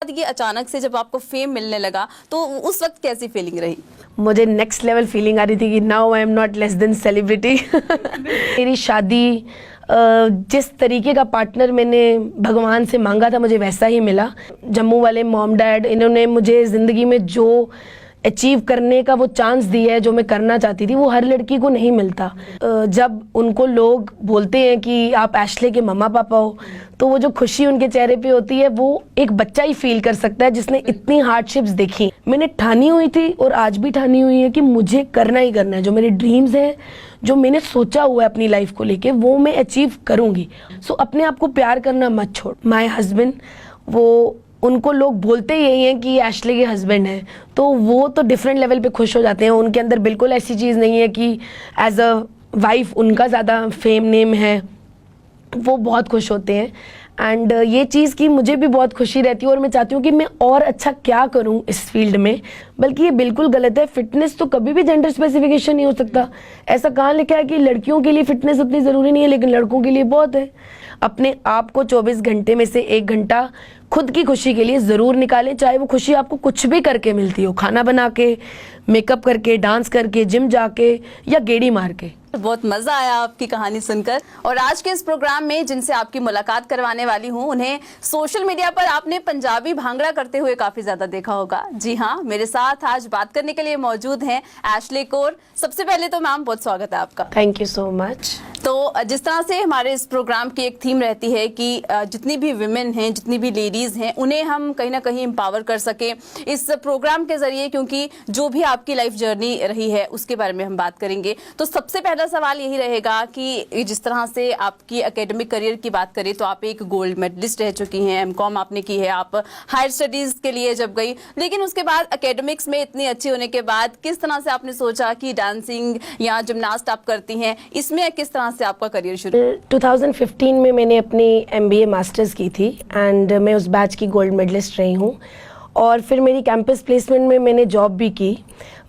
कि अचानक से जब आपको फेम मिलने लगा तो उस वक्त कैसी फीलिंग रही? मुझे नेक्स्ट लेवल फीलिंग आ रही थी कि now I am not less than celebrity. मेरी शादी जिस तरीके का पार्टनर मैंने भगवान से मांगा था मुझे वैसा ही मिला। जम्मू वाले मॉम डैड, इन्होंने मुझे ज़िंदगी में जो अचीव करने का वो चांस दिया है, जो मैं करना चाहती थी, वो हर लड़की को नहीं मिलता। जब उनको लोग बोलते हैं कि आप एशले के मम्मा पापा हो, तो वो जो खुशी उनके चेहरे पे होती है वो एक बच्चा ही फील कर सकता है जिसने इतनी हार्डशिप्स देखी। मैंने ठानी हुई थी और आज भी ठानी हुई है कि मुझे करना ही करना है। जो मेरे ड्रीम्स हैं, जो मैंने सोचा हुआ है अपनी लाइफ को लेके, वो मैं अचीव करूँगी। सो अपने आप को प्यार करना मत छोड़। माय हस्बैंड, वो उनको लोग बोलते यही हैं कि एशले के हस्बैंड हैं, तो वो तो डिफरेंट लेवल पे खुश हो जाते हैं। उनके अंदर बिल्कुल ऐसी चीज़ नहीं है कि एज अ वाइफ उनका ज़्यादा फेम नेम है, वो बहुत खुश होते हैं। एंड ये चीज़ की मुझे भी बहुत खुशी रहती है और मैं चाहती हूँ कि मैं और अच्छा क्या करूँ इस फील्ड में। बल्कि ये बिल्कुल गलत है, फिटनेस तो कभी भी जेंडर स्पेसिफिकेशन नहीं हो सकता। ऐसा कहाँ लिखा है कि लड़कियों के लिए फिटनेस उतनी ज़रूरी नहीं है लेकिन लड़कों के लिए बहुत है। अपने आप को 24 घंटे में से 1 घंटा खुद की खुशी के लिए ज़रूर निकालें, चाहे वो खुशी आपको कुछ भी करके मिलती हो, खाना बना के, मेकअप करके, डांस करके, जिम जाके या गेड़ी मार के। बहुत मजा आया आपकी कहानी सुनकर। और आज के इस प्रोग्राम में जिनसे आपकी मुलाकात करवाने वाली हूँ, उन्हें सोशल मीडिया पर आपने पंजाबी भांगड़ा करते हुए काफी ज्यादा देखा होगा। जी हाँ, मेरे साथ आज बात करने के लिए मौजूद हैं एशले कौर। सबसे पहले तो मैम बहुत स्वागत है आपका। Thank you so much. तो जिस तरह से हमारे इस प्रोग्राम की एक थीम रहती है कि जितनी भी विमेन हैं, जितनी भी लेडीज हैं, उन्हें हम कहीं ना कहीं एम्पावर कर सके इस प्रोग्राम के जरिए, क्योंकि जो भी आपकी लाइफ जर्नी रही है उसके बारे में हम बात करेंगे। तो सबसे पहला सवाल यही रहेगा कि जिस तरह से आपकी एकेडमिक करियर की बात करें तो आप एक गोल्ड मेडलिस्ट रह चुकी हैं, एमकॉम आपने की है, आप हायर स्टडीज के लिए जब गई, लेकिन उसके बाद एकेडमिक्स में इतनी अच्छी होने के बाद किस तरह से आपने सोचा कि डांसिंग या जिम्नास्ट आप करती हैं, इसमें किस तरह से आपका करियर शुरू? 2015 में मैंने अपनी MBA मास्टर्स की थी एंड मैं उस बैच की गोल्ड मेडलिस्ट रही हूँ। और फिर मेरी कैंपस प्लेसमेंट में मैंने जॉब भी की।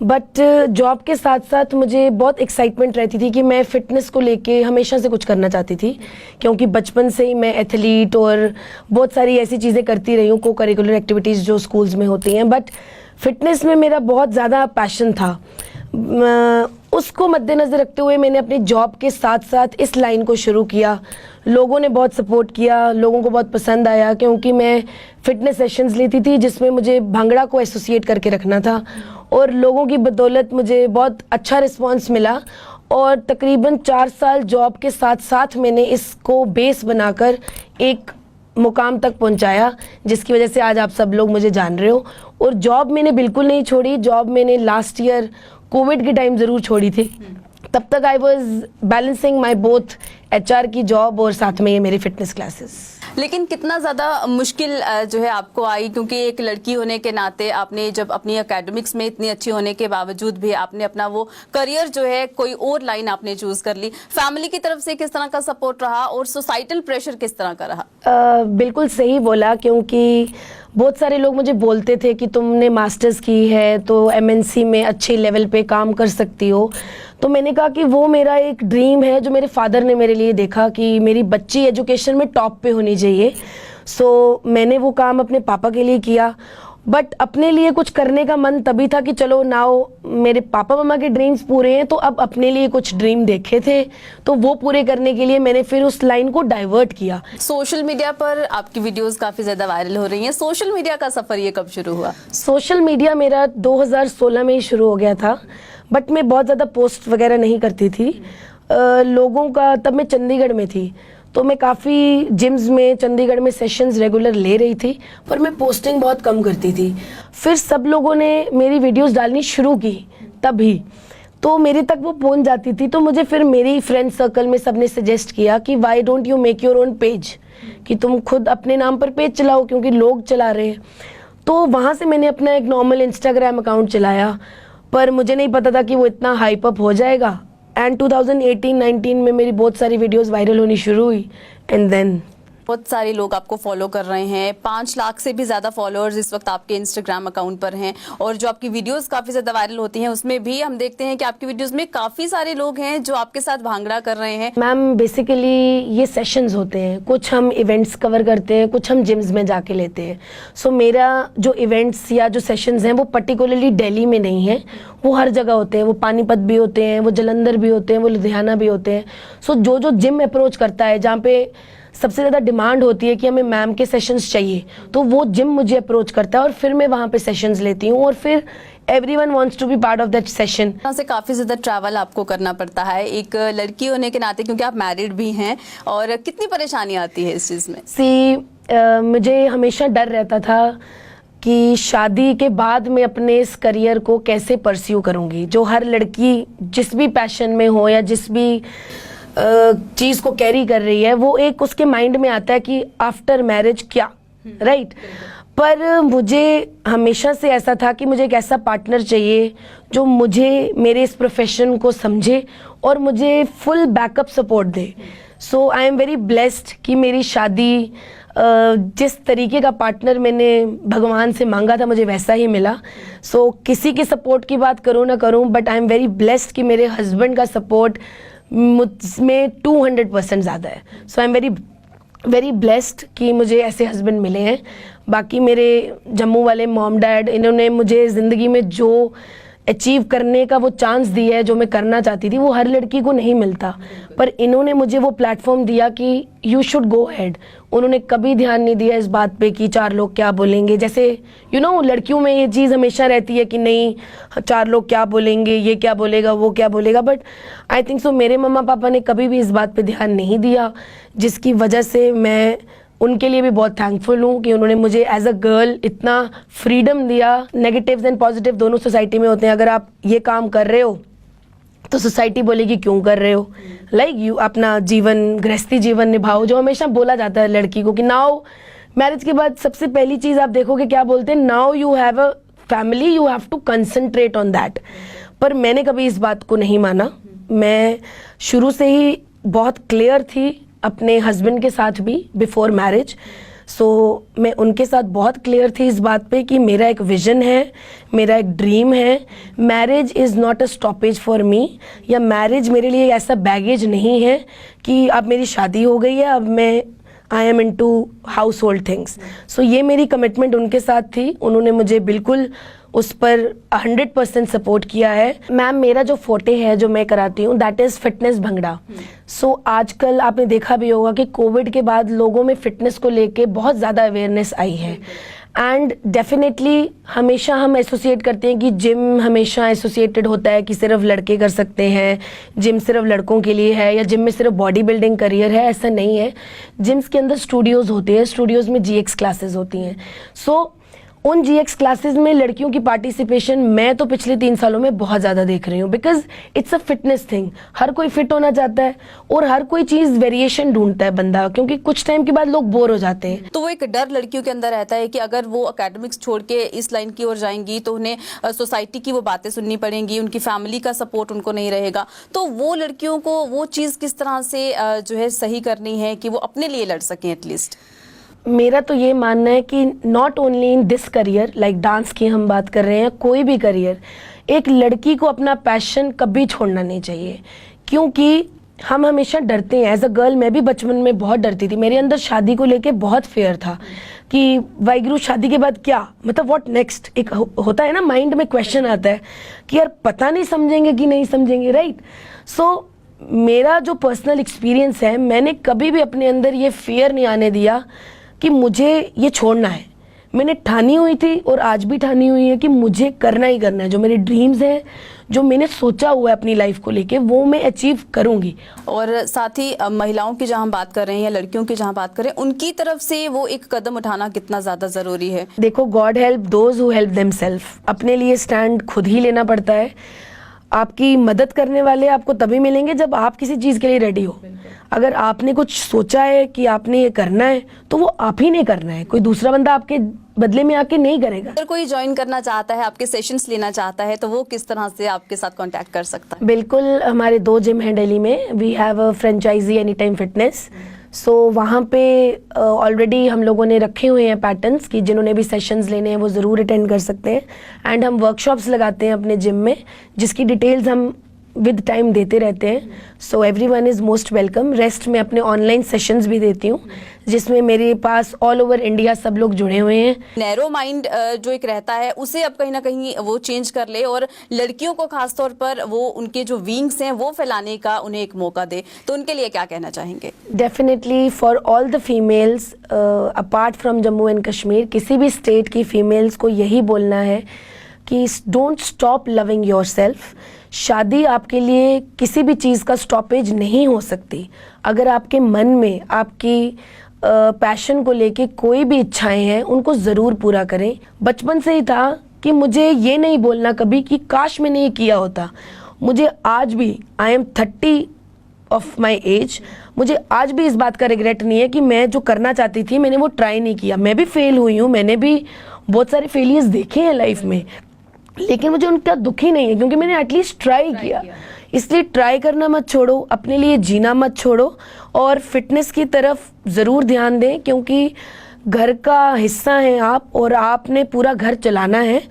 बट जॉब के साथ साथ मुझे बहुत एक्साइटमेंट रहती थी कि मैं फ़िटनेस को लेके हमेशा से कुछ करना चाहती थी, क्योंकि बचपन से ही मैं एथलीट और बहुत सारी ऐसी चीज़ें करती रही हूँ, को करिकुलर एक्टिविटीज़ जो स्कूल्स में होती हैं। बट फिटनेस में मेरा बहुत ज़्यादा पैशन था। उसको मद्देनज़र रखते हुए मैंने अपनी जॉब के साथ साथ इस लाइन को शुरू किया। लोगों ने बहुत सपोर्ट किया, लोगों को बहुत पसंद आया, क्योंकि मैं फ़िटनेस सेशंस लेती थी जिसमें मुझे भांगड़ा को एसोसिएट करके रखना था और लोगों की बदौलत मुझे बहुत अच्छा रिस्पांस मिला। और तकरीबन 4 साल जॉब के साथ साथ मैंने इसको बेस बनाकर एक मुकाम तक पहुंचाया, जिसकी वजह से आज आप सब लोग मुझे जान रहे हो। और जॉब मैंने बिल्कुल नहीं छोड़ी। जॉब मैंने लास्ट ईयर कोविड के टाइम ज़रूर छोड़ी थी। तब तक I was balancing my both HR की जॉब और साथ में ये मेरी फिटनेस क्लासेस। लेकिन कितना ज़्यादा मुश्किल जो है आपको आई, क्योंकि एक लड़की होने के नाते आपने जब अपनी एकेडमिक्स में इतनी अच्छी होने के बावजूद भी आपने अपना वो करियर जो है कोई और लाइन आपने चूज कर ली। फैमिली की तरफ से किस तरह का सपोर्ट रहा और सोसाइटल प्रेशर किस तरह का रहा? बिल्कुल सही बोला, क्योंकि बहुत सारे लोग मुझे बोलते थे कि तुमने मास्टर्स की है तो MNC में अच्छे लेवल पे काम कर सकती हो। तो मैंने कहा कि वो मेरा एक ड्रीम है जो मेरे फादर ने मेरे लिए देखा कि मेरी बच्ची एजुकेशन में टॉप पे होनी चाहिए। सो मैंने वो काम अपने पापा के लिए किया। बट अपने लिए कुछ करने का मन तभी था कि चलो नाउ मेरे पापा मम्मा के ड्रीम्स पूरे हैं तो अब अपने लिए कुछ ड्रीम देखे थे, तो वो पूरे करने के लिए मैंने फिर उस लाइन को डाइवर्ट किया। सोशल मीडिया पर आपकी वीडियोस काफ़ी ज़्यादा वायरल हो रही हैं। सोशल मीडिया का सफ़र ये कब शुरू हुआ? सोशल मीडिया मेरा 2016 में ही शुरू हो गया था। बट मैं बहुत ज़्यादा पोस्ट वगैरह नहीं करती थी। लोगों का, तब मैं चंडीगढ़ में थी तो मैं काफ़ी जिम्स में चंडीगढ़ में सेशंस रेगुलर ले रही थी, पर मैं पोस्टिंग बहुत कम करती थी। फिर सब लोगों ने मेरी वीडियोस डालनी शुरू की तभी, तो मेरे तक वो पहुंच जाती थी। तो मुझे फिर मेरी फ्रेंड सर्कल में सबने सजेस्ट किया कि why don't you make your own page, कि तुम खुद अपने नाम पर पेज चलाओ क्योंकि लोग चला रहे हैं। तो वहाँ से मैंने अपना एक नॉर्मल इंस्टाग्राम अकाउंट चलाया, पर मुझे नहीं पता था कि वो इतना हाइप अप हो जाएगा। एंड 2018-19 में मेरी बहुत सारी वीडियोस वायरल होनी शुरू हुई एंड देन बहुत सारे लोग आपको फॉलो कर रहे हैं, 5 लाख से भी ज्यादा फॉलोअर्स इस वक्त आपके इंस्टाग्राम अकाउंट पर हैं, और जो आपकी वीडियोस काफी ज्यादा वायरल होती हैं उसमें भी हम देखते हैं कि आपकी वीडियोस में काफी सारे लोग हैं जो आपके साथ भांगड़ा कर रहे हैं। मैम बेसिकली ये सेशंस होते हैं, कुछ हम इवेंट्स कवर करते हैं, कुछ हम जिम्स में जाके लेते हैं। सो मेरा जो इवेंट्स या जो सेशंस हैं वो पर्टिकुलरली दिल्ली में नहीं है, वो हर जगह होते हैं। वो पानीपत भी होते हैं, वो जलंधर भी होते हैं, वो लुधियाना भी होते हैं। सो जो जिम अप्रोच करता है जहाँ पे सबसे ज़्यादा डिमांड होती है कि हमें मैम के सेशंस चाहिए, तो वो जिम मुझे अप्रोच करता है और फिर मैं वहाँ पे सेशंस लेती हूँ और फिर everyone wants to be part of that session। यहाँ से काफी ज्यादा ट्रैवल आपको करना पड़ता है एक लड़की होने के नाते, क्योंकि आप मैरिड भी हैं, और कितनी परेशानी आती है इस चीज में? मुझे हमेशा डर रहता था कि शादी के बाद मैं अपने इस करियर को कैसे परस्यू करूँगी। जो हर लड़की जिस भी पैशन में हो या जिस भी चीज़ को कैरी कर रही है, वो एक उसके माइंड में आता है कि आफ्टर मैरिज क्या, राइट। पर मुझे हमेशा से ऐसा था कि मुझे एक ऐसा पार्टनर चाहिए जो मुझे मेरे इस प्रोफेशन को समझे और मुझे full backup support they. So I am very blessed कि मेरी शादी जिस तरीके का पार्टनर मैंने भगवान से मांगा था मुझे वैसा ही मिला। सो किसी के सपोर्ट की बात करूँ ना करूँ, but I am very blessed कि मेरे हस्बैंड का सपोर्ट मुझमें 200% ज़्यादा है। सो आई एम वेरी ब्लेस्ड कि मुझे ऐसे हस्बैंड मिले हैं। बाकी मेरे जम्मू वाले मॉम डैड, इन्होंने मुझे ज़िंदगी में जो अचीव करने का वो चांस दिया है, जो मैं करना चाहती थी, वो हर लड़की को नहीं मिलता, पर इन्होंने मुझे वो प्लेटफॉर्म दिया कि यू शुड गो अहेड। उन्होंने कभी ध्यान नहीं दिया इस बात पे कि 4 लोग क्या बोलेंगे। जैसे लड़कियों में ये चीज़ हमेशा रहती है कि नहीं 4 लोग क्या बोलेंगे, ये क्या बोलेगा, वो क्या बोलेगा, बट आई थिंक सो मेरे मम्मा पापा ने कभी भी इस बात पे ध्यान नहीं दिया, जिसकी वजह से मैं उनके लिए भी बहुत थैंकफुल हूँ कि उन्होंने मुझे एज अ गर्ल इतना फ्रीडम दिया। नेगेटिव्स एंड पॉजिटिव दोनों सोसाइटी में होते हैं। अगर आप ये काम कर रहे हो तो सोसाइटी बोलेगी क्यों कर रहे हो, लाइक यू अपना जीवन गृहस्थी जीवन निभाओ, जो हमेशा बोला जाता है लड़की को कि नाउ मैरिज के बाद सबसे पहली चीज़ आप देखोगे क्या बोलते हैं, now you have a family, you have to concentrate on that. पर मैंने कभी इस बात को नहीं माना। मैं शुरू से ही बहुत क्लियर थी अपने हस्बैंड के साथ भी बिफोर मैरिज। सो मैं उनके साथ बहुत क्लियर थी इस बात पे कि मेरा एक विजन है, मेरा एक ड्रीम है। Marriage is not a stoppage for me, या मैरिज मेरे लिए ऐसा बैगेज नहीं है कि अब मेरी शादी हो गई है, अब मैं I am into household things. So ये मेरी कमिटमेंट उनके साथ थी। उन्होंने मुझे बिल्कुल उस पर 100% सपोर्ट किया है। मैम मेरा जो फोटे है जो मैं कराती हूँ दैट इज़ फिटनेस भंगड़ा। सो आजकल आपने देखा भी होगा कि कोविड के बाद लोगों में फिटनेस को लेके बहुत ज़्यादा अवेयरनेस आई है, एंड डेफिनेटली हमेशा हम एसोसिएट करते हैं कि जिम हमेशा एसोसिएटेड होता है कि सिर्फ लड़के कर सकते हैं, जिम सिर्फ लड़कों के लिए है, या जिम में सिर्फ बॉडी बिल्डिंग करियर है। ऐसा नहीं है। जिम्स के अंदर स्टूडियोज़ होते हैं, स्टूडियोज़ में GX क्लासेस होती हैं। सो उन GX क्लासेस में लड़कियों की पार्टिसिपेशन मैं तो पिछले 3 सालों में बहुत ज़्यादा देख रही हूँ, because it's a fitness thing. हर कोई फिट होना चाहता है और हर कोई चीज़ वेरिएशन ढूंढता है बंदा, क्योंकि कुछ टाइम के बाद लोग बोर हो जाते हैं। तो वो एक डर लड़कियों के अंदर रहता है कि अगर वो एकेडमिक्स छोड़ के इस लाइन की ओर जाएंगी तो उन्हें सोसाइटी की वो बातें सुननी पड़ेंगी, उनकी फैमिली का सपोर्ट उनको नहीं रहेगा। तो वो लड़कियों को वो चीज़ किस तरह से जो है सही करनी है कि वो अपने लिए लड़ सकें एटलीस्ट? मेरा तो ये मानना है कि not only in this career, like dance की हम बात कर रहे हैं, कोई भी करियर, एक लड़की को अपना पैशन कभी छोड़ना नहीं चाहिए। क्योंकि हम हमेशा डरते हैं। एज अ गर्ल मैं भी बचपन में बहुत डरती थी। मेरे अंदर शादी को लेके बहुत फेयर था कि वाहिगुरु शादी के बाद क्या, मतलब व्हाट नेक्स्ट, एक होता है ना माइंड में क्वेश्चन आता है कि यार पता नहीं समझेंगे कि नहीं समझेंगे, राइट। सो मेरा जो पर्सनल एक्सपीरियंस है, मैंने कभी भी अपने अंदर ये फियर नहीं आने दिया कि मुझे ये छोड़ना है। मैंने ठानी हुई थी और आज भी ठानी हुई है कि मुझे करना ही करना है। जो मेरे ड्रीम्स हैं, जो मैंने सोचा हुआ है अपनी लाइफ को लेके, वो मैं अचीव करूंगी। और साथ ही महिलाओं की जहां बात कर रहे हैं या लड़कियों की जहां बात कर रहे हैं, उनकी तरफ से वो एक कदम उठाना कितना ज्यादा जरूरी है? देखो, God help those who help themselves. अपने लिए स्टैंड खुद ही लेना पड़ता है। आपकी मदद करने वाले आपको तभी मिलेंगे जब आप किसी चीज़ के लिए रेडी हो। अगर आपने कुछ सोचा है कि आपने ये करना है तो वो आप ही ने करना है, कोई दूसरा बंदा आपके बदले में आके नहीं करेगा। अगर कोई ज्वाइन करना चाहता है, आपके सेशंस लेना चाहता है, तो वो किस तरह से आपके साथ कांटेक्ट कर सकता है? बिल्कुल, हमारे 2 जिम हैं दिल्ली में। We have a franchise Anytime Fitness. So वहाँ पे ऑलरेडी हम लोगों ने रखे हुए हैं पैटर्न्स कि जिन्होंने भी सेशंस लेने हैं वो ज़रूर अटेंड कर सकते हैं। एंड हम वर्कशॉप्स लगाते हैं अपने जिम में, जिसकी डिटेल्स हम विद टाइम देते रहते हैं। So everyone is most welcome. Rest में अपने ऑनलाइन सेशंस भी देती हूँ, जिसमें मेरे पास ऑल ओवर इंडिया सब लोग जुड़े हुए हैं। नैरो माइंड जो एक रहता है उसे अब कहीं ना कहीं वो चेंज कर ले और लड़कियों को खासतौर पर वो उनके जो विंग्स हैं वो फैलाने का उन्हें एक मौका दे, तो उनके लिए क्या कहना चाहेंगे? Definitely for all the females apart from Jammu and Kashmir, किसी भी स्टेट की फीमेल्स को यही बोलना है कि डोंट स्टॉप लविंग योरसेल्फ। शादी आपके लिए किसी भी चीज़ का स्टॉपेज नहीं हो सकती। अगर आपके मन में आपकी पैशन को लेके कोई भी इच्छाएं हैं, उनको ज़रूर पूरा करें। बचपन से ही था कि मुझे ये नहीं बोलना कभी कि काश मैंने ये किया होता। मुझे आज भी, I am 30 of my age, मुझे आज भी इस बात का रिग्रेट नहीं है कि मैं जो करना चाहती थी मैंने वो ट्राई नहीं किया। मैं भी फेल हुई हूँ, मैंने भी बहुत सारे फेलियर्स देखे हैं लाइफ में, लेकिन मुझे उनका दुख ही नहीं है क्योंकि मैंने एटलीस्ट ट्राई किया। इसलिए ट्राई करना मत छोड़ो, अपने लिए जीना मत छोड़ो और फिटनेस की तरफ ज़रूर ध्यान दें, क्योंकि घर का हिस्सा हैं आप और आपने पूरा घर चलाना है।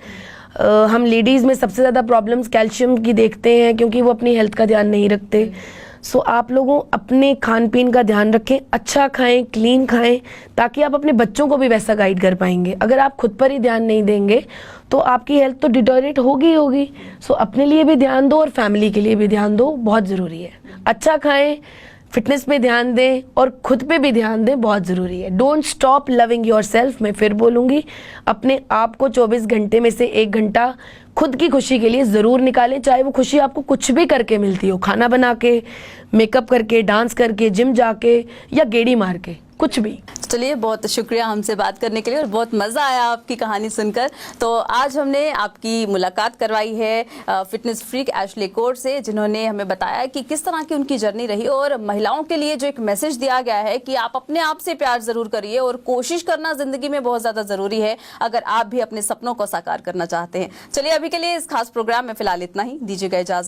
हम लेडीज़ में सबसे ज़्यादा प्रॉब्लम्स कैल्शियम की देखते हैं क्योंकि वो अपनी हेल्थ का ध्यान नहीं रखते। सो आप लोगों अपने खान पीन का ध्यान रखें, अच्छा खाएं, क्लीन खाएं, ताकि आप अपने बच्चों को भी वैसा गाइड कर पाएंगे। अगर आप खुद पर ही ध्यान नहीं देंगे तो आपकी हेल्थ तो डिटोरेट होगी ही होगी। सो अपने लिए भी ध्यान दो और फैमिली के लिए भी ध्यान दो, बहुत ज़रूरी है। अच्छा खाएं, फिटनेस पे ध्यान दें और खुद पे भी ध्यान दें, बहुत ज़रूरी है। Don't stop loving yourself. मैं फिर बोलूँगी, अपने आप को 24 घंटे में से 1 घंटा खुद की खुशी के लिए ज़रूर निकालें, चाहे वो खुशी आपको कुछ भी करके मिलती हो, खाना बना के, मेकअप करके, डांस करके, जिम जाके या गेड़ी मार के, कुछ भी। चलिए, बहुत शुक्रिया हमसे बात करने के लिए और बहुत मज़ा आया आपकी कहानी सुनकर। तो आज हमने आपकी मुलाकात करवाई है फिटनेस फ्रीक एशले कोर से, जिन्होंने हमें बताया कि किस तरह की उनकी जर्नी रही और महिलाओं के लिए जो एक मैसेज दिया गया है कि आप अपने आप से प्यार ज़रूर करिए और कोशिश करना ज़िंदगी में बहुत ज़्यादा ज़रूरी है अगर आप भी अपने सपनों को साकार करना चाहते हैं। चलिए, अभी के लिए इस खास प्रोग्राम में फ़िलहाल इतना ही, दीजिएगा इजाज़त।